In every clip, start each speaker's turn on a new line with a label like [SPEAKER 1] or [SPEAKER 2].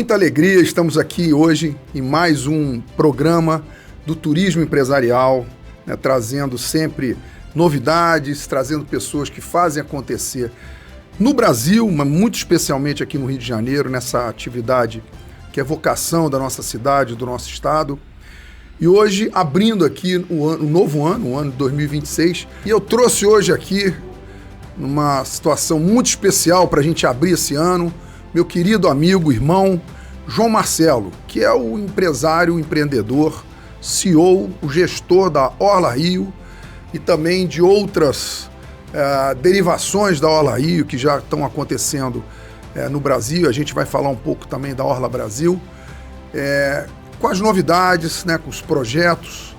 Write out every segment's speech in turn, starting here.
[SPEAKER 1] muita alegria, estamos aqui hoje em mais um programa do Turismo Empresarial, né, trazendo sempre novidades, trazendo pessoas que fazem acontecer no Brasil, mas muito especialmente aqui no Rio de Janeiro, nessa atividade que é vocação da nossa cidade, do nosso estado. E hoje, abrindo aqui o novo ano, o ano de 2026, e eu trouxe hoje aqui, numa situação muito especial para a gente abrir esse ano, meu querido amigo, irmão, João Marcelo, que é o empresário, o empreendedor, CEO, o gestor da Orla Rio e também de outras derivações da Orla Rio que já estão acontecendo no Brasil. A gente vai falar um pouco também da Orla Brasil, com as novidades, né, com os projetos,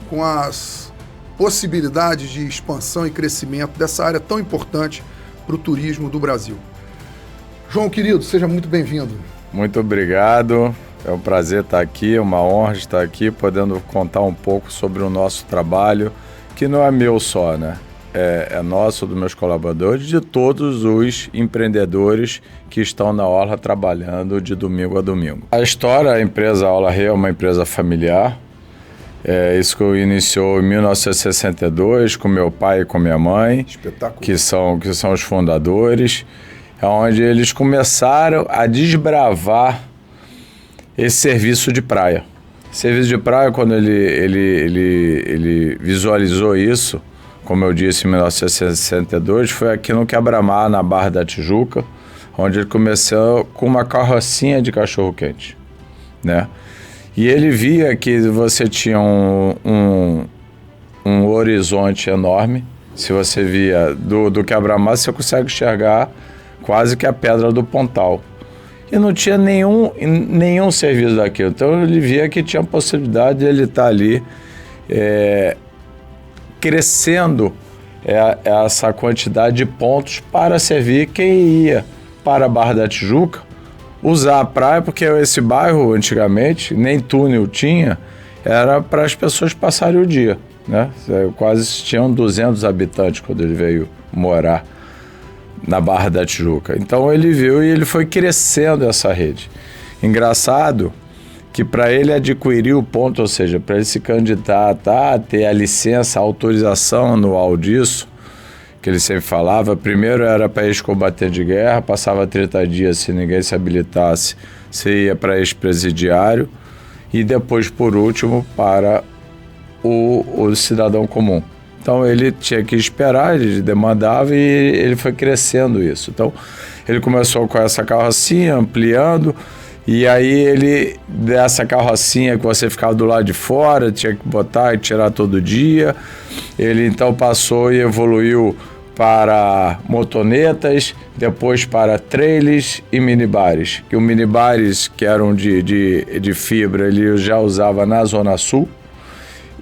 [SPEAKER 1] com as possibilidades de expansão e crescimento dessa área tão importante para o turismo do Brasil. João, querido, seja muito bem-vindo.
[SPEAKER 2] Muito obrigado, é um prazer estar aqui, é uma honra estar aqui, podendo contar um pouco sobre o nosso trabalho, que não é meu só, né? É nosso, dos meus colaboradores, de todos os empreendedores que estão na Orla trabalhando de domingo a domingo. A história, a empresa Orla Rio é uma empresa familiar, isso que iniciou em 1962 com meu pai e com minha mãe, que são os fundadores, onde eles começaram a desbravar esse serviço de praia. Serviço de praia, quando ele visualizou isso, como eu disse, em 1962, foi aqui no Quebra-Mar, na Barra da Tijuca, onde ele começou com uma carrocinha de cachorro-quente, né? E ele via que você tinha um horizonte enorme. Se você via do Quebra-Mar, você consegue enxergar quase que a Pedra do Pontal. E não tinha nenhum serviço daquilo. Então ele via que tinha a possibilidade de ele estar ali crescendo essa quantidade de pontos para servir quem ia para a Barra da Tijuca, usar a praia, porque esse bairro antigamente nem túnel tinha, era para as pessoas passarem o dia, né? Quase tinham 200 habitantes quando ele veio morar na Barra da Tijuca. Então ele viu e ele foi crescendo essa rede. Engraçado que para ele adquirir o ponto, ou seja, para ele se candidatar, ter a licença, a autorização anual disso, que ele sempre falava, primeiro era para ex-combatente de guerra, passava 30 dias, se ninguém se habilitasse, você ia para ex-presidiário, e depois, por último, para o cidadão comum. Então ele tinha que esperar, ele demandava e ele foi crescendo isso. Então ele começou com essa carrocinha, ampliando, e aí dessa carrocinha que você ficava do lado de fora, tinha que botar e tirar todo dia, ele então passou e evoluiu para motonetas, depois para trailers e minibares. Que o minibares, que eram de fibra, ele já usava na Zona Sul,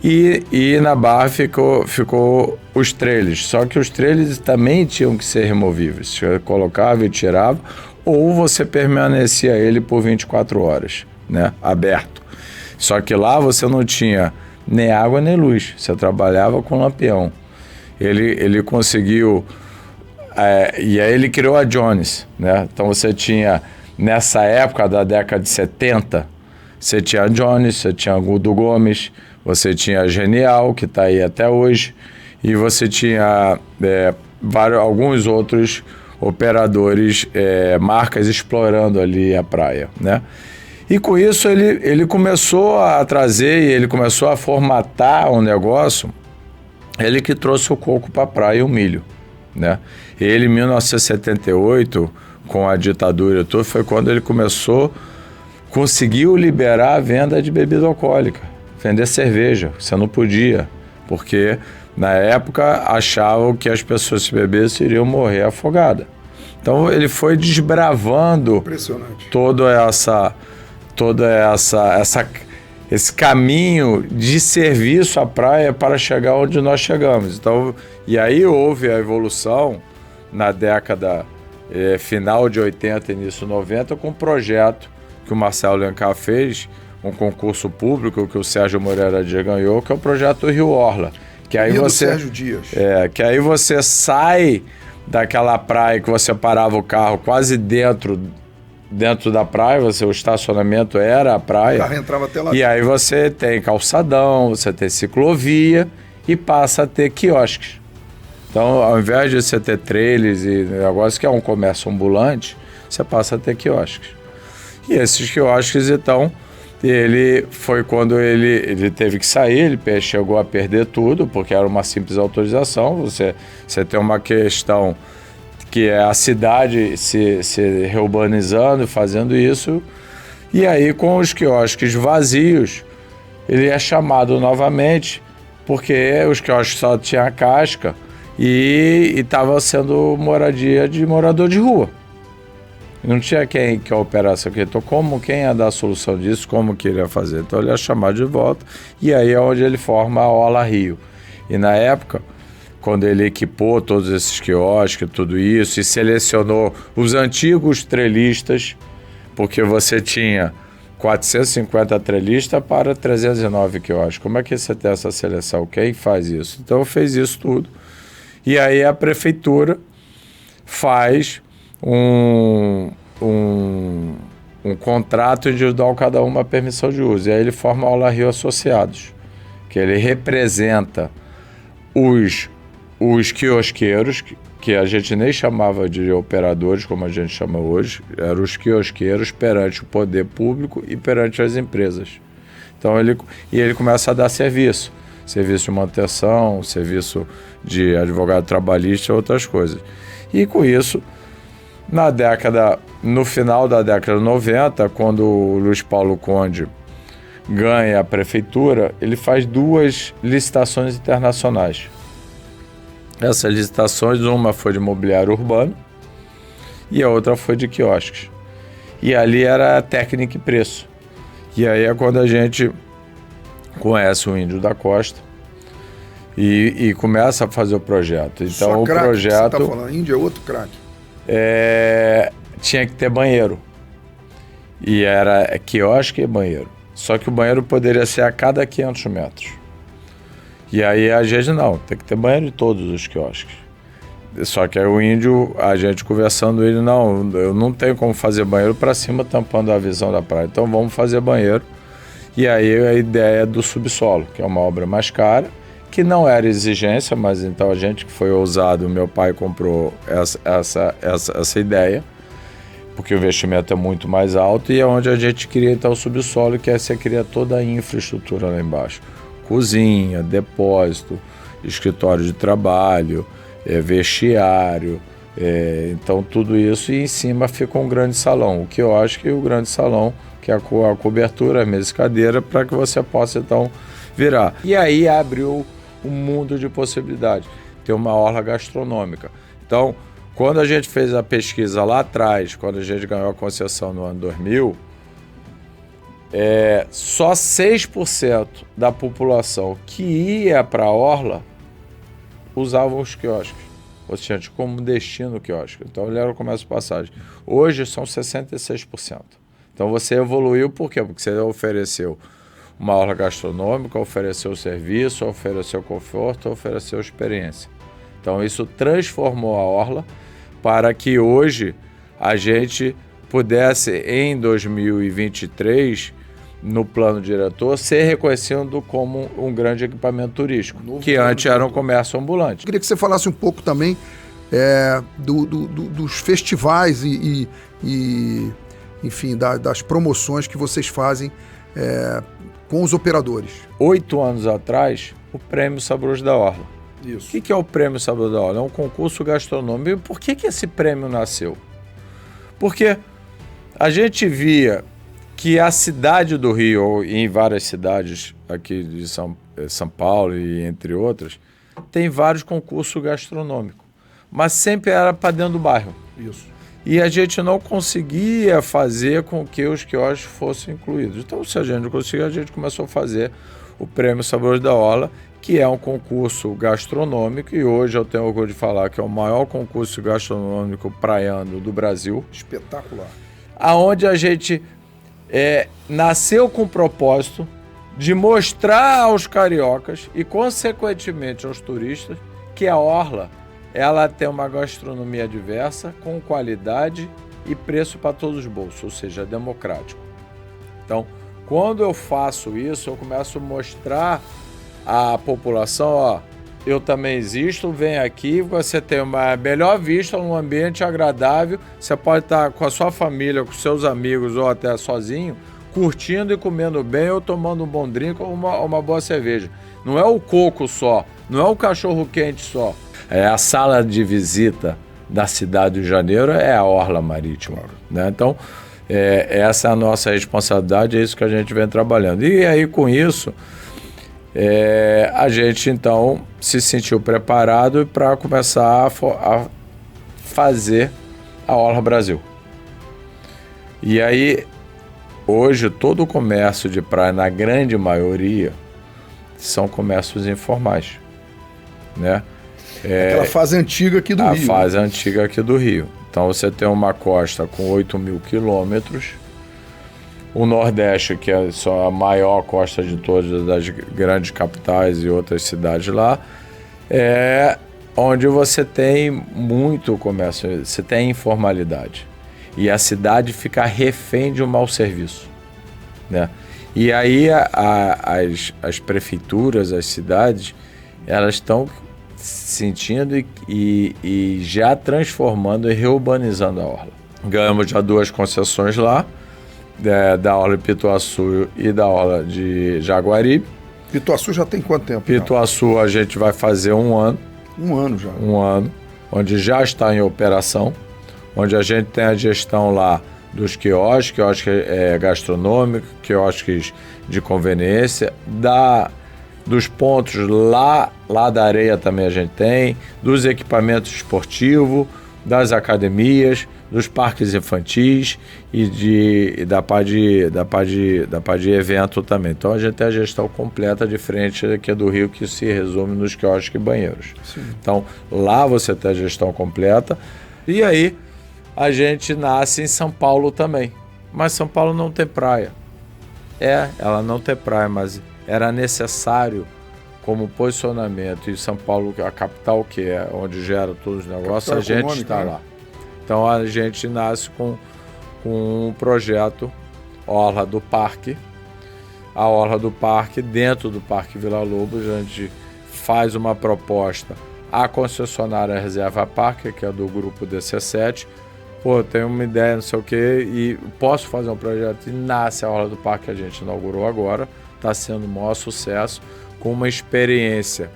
[SPEAKER 2] e na Barra ficou os trailers. Só que os trailers também tinham que ser removíveis. Você colocava e tirava, ou você permanecia ele por 24 horas, né, aberto. Só que lá você não tinha nem água nem luz, você trabalhava com lampião. Ele conseguiu, e aí ele criou a Jones, né? Então você tinha, nessa época da década de 70, você tinha a Jones, você tinha a Gudo Gomes, você tinha a Genial, que está aí até hoje, e você tinha alguns outros operadores, marcas explorando ali a praia, né? E com isso ele começou a trazer, e ele começou a formatar um negócio, ele que trouxe o coco para a praia e o milho, né? Ele, em 1978, com a ditadura e tudo, foi quando ele conseguiu liberar a venda de bebida alcoólica, vender cerveja. Você não podia, porque na época achavam que as pessoas se bebessem iriam morrer afogadas. Então ele foi desbravando esse caminho de serviço à praia para chegar onde nós chegamos. Então, e aí houve a evolução na década final de 80, início 90, com um projeto que o Marcelo Lencar fez, um concurso público que o Sérgio Moreira Dias ganhou, que é o projeto Rio Orla. Que aí
[SPEAKER 1] Sérgio Dias.
[SPEAKER 2] Que aí você sai daquela praia que você parava o carro quase dentro dentro da praia, o estacionamento era a praia.
[SPEAKER 1] O carro entrava até lá.
[SPEAKER 2] E aí você tem calçadão, você tem ciclovia e passa a ter quiosques. Então, ao invés de você ter trailers e negócio que é um comércio ambulante, você passa a ter quiosques. E esses quiosques, então, ele foi quando ele teve que sair, ele chegou a perder tudo, porque era uma simples autorização. Você tem uma questão que é a cidade se reurbanizando, fazendo isso. E aí, com os quiosques vazios, ele é chamado novamente, porque os quiosques só tinham casca e estava sendo moradia de morador de rua. Não tinha quem que operasse aqui. Então, quem ia dar a solução disso, como que ele ia fazer? Então, ele é chamado de volta e aí é onde ele forma a Orla Rio. E na época, quando ele equipou todos esses quiosques, tudo isso, e selecionou os antigos trailistas, porque você tinha 450 trailistas para 309 quiosques. Como é que você tem essa seleção? Quem faz isso? Então, fez isso tudo. E aí a prefeitura faz um contrato individual, cada uma permissão de uso. E aí ele forma a Orla Rio Associados, que ele representa os quiosqueiros, que a gente nem chamava de operadores, como a gente chama hoje, eram os quiosqueiros perante o poder público e perante as empresas. Então ele começa a dar serviço de manutenção, serviço de advogado trabalhista e outras coisas. E com isso, no final da década de 90, quando o Luiz Paulo Conde ganha a prefeitura, ele faz 2 licitações internacionais. Essas licitações, uma foi de mobiliário urbano e a outra foi de quiosques. E ali era técnica e preço. E aí é quando a gente conhece o Índio da Costa e começa a fazer o projeto. Então
[SPEAKER 1] Só
[SPEAKER 2] o
[SPEAKER 1] craque,
[SPEAKER 2] projeto...
[SPEAKER 1] você tá falando, Índio é outro craque.
[SPEAKER 2] Tinha que ter banheiro. E era quiosque e banheiro. Só que o banheiro poderia ser a cada 500 metros. E aí a gente não, tem que ter banheiro em todos os quiosques. Só que aí o Índio, a gente conversando, ele, não, eu não tenho como fazer banheiro para cima tampando a visão da praia. Então vamos fazer banheiro. E aí a ideia do subsolo, que é uma obra mais cara, que não era exigência, mas então a gente que foi ousado, meu pai comprou essa ideia, porque o investimento é muito mais alto e é onde a gente cria então o subsolo, que é você cria toda a infraestrutura lá embaixo. Cozinha, depósito, escritório de trabalho, vestiário, então tudo isso, e em cima fica um grande salão, o que eu acho que o grande salão, que é a cobertura, a mesa e cadeira, para que você possa então virar. E aí abriu um mundo de possibilidades, ter uma orla gastronômica. Então, quando a gente fez a pesquisa lá atrás, quando a gente ganhou a concessão no ano 2000, só 6% da população que ia para a orla usavam os quiosques. Ou seja, tinha como destino o quiosque. Então ele era o comércio de passagem. Hoje são 66%. Então você evoluiu por quê? Porque você ofereceu uma orla gastronômica, ofereceu serviço, ofereceu conforto, ofereceu experiência. Então isso transformou a orla para que hoje a gente pudesse, em 2023, no plano diretor, ser reconhecido como um grande equipamento turístico, que antes era um comércio ambulante.
[SPEAKER 1] Eu queria que você falasse um pouco também dos festivais e enfim, das promoções que vocês fazem com os operadores.
[SPEAKER 2] 8 anos atrás, o Prêmio Sabores da Orla.
[SPEAKER 1] Isso.
[SPEAKER 2] O que é o Prêmio Sabores da Orla? É um concurso gastronômico. E por que esse prêmio nasceu? Porque a gente via que a cidade do Rio, e em várias cidades aqui de São Paulo e entre outras, tem vários concursos gastronômicos, mas sempre era para dentro do bairro.
[SPEAKER 1] Isso.
[SPEAKER 2] E a gente não conseguia fazer com que os quiosques fossem incluídos. Então, se a gente não conseguia, a gente começou a fazer o Prêmio Sabores da Orla, que é um concurso gastronômico, e hoje eu tenho orgulho de falar que é o maior concurso gastronômico praiano do Brasil.
[SPEAKER 1] Espetacular.
[SPEAKER 2] Aonde a gente nasceu com o propósito de mostrar aos cariocas e, consequentemente, aos turistas que a Orla ela tem uma gastronomia diversa, com qualidade e preço para todos os bolsos, ou seja, é democrático. Então, quando eu faço isso, eu começo a mostrar à população, ó, eu também existo, vem aqui, você tem uma melhor vista, um ambiente agradável, você pode estar com a sua família, com seus amigos ou até sozinho, curtindo e comendo bem ou tomando um bom drink ou uma boa cerveja. Não é o coco só, não é o cachorro quente só. É a sala de visita da cidade do Rio de Janeiro, é a orla marítima, né? Então, essa é a nossa responsabilidade, é isso que a gente vem trabalhando. E aí, com isso, a gente, então, se sentiu preparado para começar a fazer a Orla Brasil. E aí, hoje, todo o comércio de praia, na grande maioria, são comércios informais, né?
[SPEAKER 1] Aquela fase antiga aqui do Rio.
[SPEAKER 2] A fase antiga aqui do Rio. Então, você tem uma costa com 8.000 quilômetros, o Nordeste, que é só a maior costa de todas as grandes capitais e outras cidades lá, onde você tem muito comércio, você tem informalidade. E a cidade fica refém de um mau serviço, né? E aí as prefeituras, as cidades, elas estão sentindo e já transformando e reurbanizando a orla. Ganhamos já 2 concessões lá, da orla de Pituaçu e da orla de Jaguaribe.
[SPEAKER 1] Pituaçu já tem quanto tempo?
[SPEAKER 2] Pituaçu a gente vai fazer 1 ano.
[SPEAKER 1] 1 ano já.
[SPEAKER 2] 1 ano, onde já está em operação, onde a gente tem a gestão lá dos quiosques gastronômicos, quiosques de conveniência, dos pontos lá da areia também a gente tem, dos equipamentos esportivos, das academias, dos parques infantis e da parte de evento também. Então a gente tem a gestão completa de frente aqui do Rio, que se resume nos quiosques e banheiros.
[SPEAKER 1] Sim.
[SPEAKER 2] Então lá você tem a gestão completa. E aí a gente nasce em São Paulo também. Mas São Paulo não tem praia. Ela não tem praia, mas era necessário como posicionamento. E São Paulo, a capital, que é onde gera todos os negócios, a gente está lá. Então a gente nasce com um projeto Orla do Parque. A Orla do Parque, dentro do Parque Vila Lobos, a gente faz uma proposta à concessionária Reserva Parque, que é do grupo DC7. Pô, tenho uma ideia, não sei o quê, e posso fazer um projeto. E nasce a Orla do Parque que a gente inaugurou agora. Está sendo o maior sucesso, com uma experiência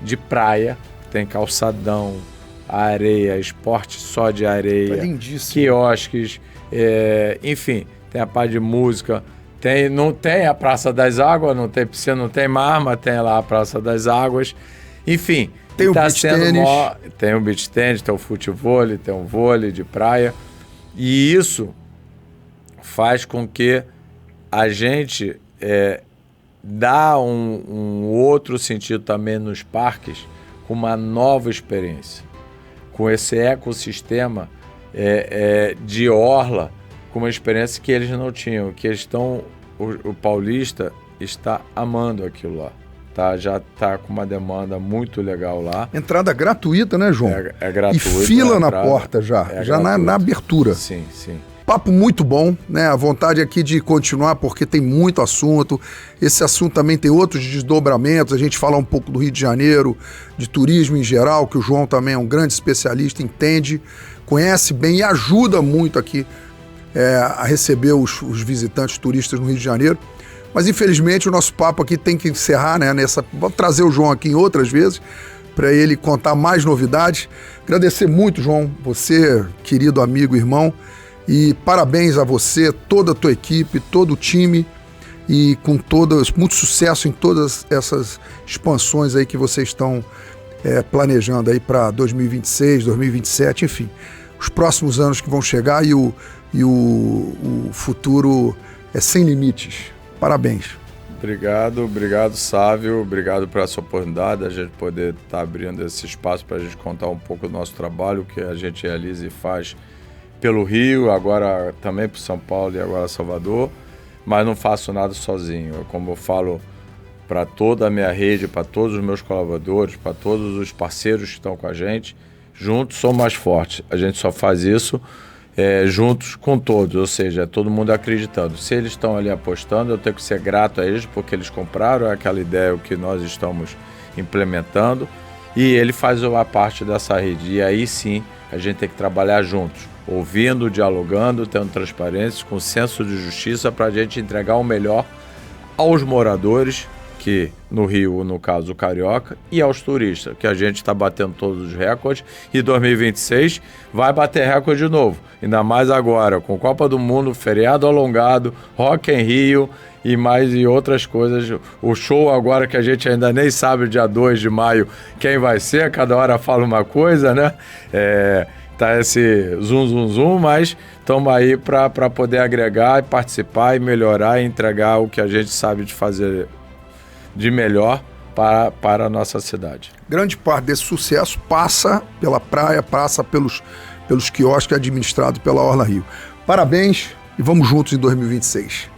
[SPEAKER 2] de praia. Tem calçadão, areia, esporte só de areia, quiosques, enfim, tem a parte de música, não tem a Praça das Águas, não tem piscina, não tem mar, mas tem lá a Praça das Águas, enfim.
[SPEAKER 1] Tem o beach tênis.
[SPEAKER 2] Tem o beach tênis, tem o futevôlei, tem o vôlei de praia, e isso faz com que a gente dá um outro sentido também nos parques, com uma nova experiência, com esse ecossistema de orla, com uma experiência que eles não tinham, que eles o paulista está amando aquilo lá. Já está com uma demanda muito legal lá.
[SPEAKER 1] Entrada gratuita, né, João?
[SPEAKER 2] É gratuita.
[SPEAKER 1] E fila na porta já na abertura.
[SPEAKER 2] Sim, sim.
[SPEAKER 1] Papo muito bom, né? A vontade aqui de continuar, porque tem muito assunto. Esse assunto também tem outros desdobramentos. A gente fala um pouco do Rio de Janeiro, de turismo em geral, que o João também é um grande especialista, entende, conhece bem e ajuda muito aqui a receber os visitantes turistas no Rio de Janeiro. Mas infelizmente o nosso papo aqui tem que encerrar, né? Vou trazer o João aqui em outras vezes, para ele contar mais novidades. Agradecer muito, João, você, querido amigo e irmão. E parabéns a você, toda a tua equipe, todo o time e com muito sucesso em todas essas expansões aí que vocês estão planejando aí para 2026, 2027, enfim, os próximos anos que vão chegar e o futuro é sem limites. Parabéns.
[SPEAKER 2] Obrigado, Sávio, obrigado por essa oportunidade, a gente poder estar abrindo esse espaço para a gente contar um pouco do nosso trabalho, que a gente realiza e faz pelo Rio, agora também para São Paulo e agora Salvador, mas não faço nada sozinho. Como eu falo para toda a minha rede, para todos os meus colaboradores, para todos os parceiros que estão com a gente, juntos somos mais fortes. A gente só faz isso juntos com todos, ou seja, todo mundo acreditando. Se eles estão ali apostando, eu tenho que ser grato a eles, porque eles compraram aquela ideia que nós estamos implementando, e ele faz uma parte dessa rede. E aí sim, a gente tem que trabalhar juntos, ouvindo, dialogando, tendo transparência, com senso de justiça, para a gente entregar o melhor aos moradores, que no Rio, no caso, o Carioca, e aos turistas, que a gente está batendo todos os recordes, e 2026 vai bater recorde de novo, ainda mais agora, com Copa do Mundo, feriado alongado, Rock em Rio e outras coisas. O show agora que a gente ainda nem sabe, dia 2 de maio, quem vai ser, cada hora fala uma coisa, né? Tá esse zum, mas estamos aí para poder agregar e participar e melhorar e entregar o que a gente sabe de fazer de melhor para a nossa cidade.
[SPEAKER 1] Grande parte desse sucesso passa pela praia, passa pelos quiosques administrados pela Orla Rio. Parabéns e vamos juntos em 2026.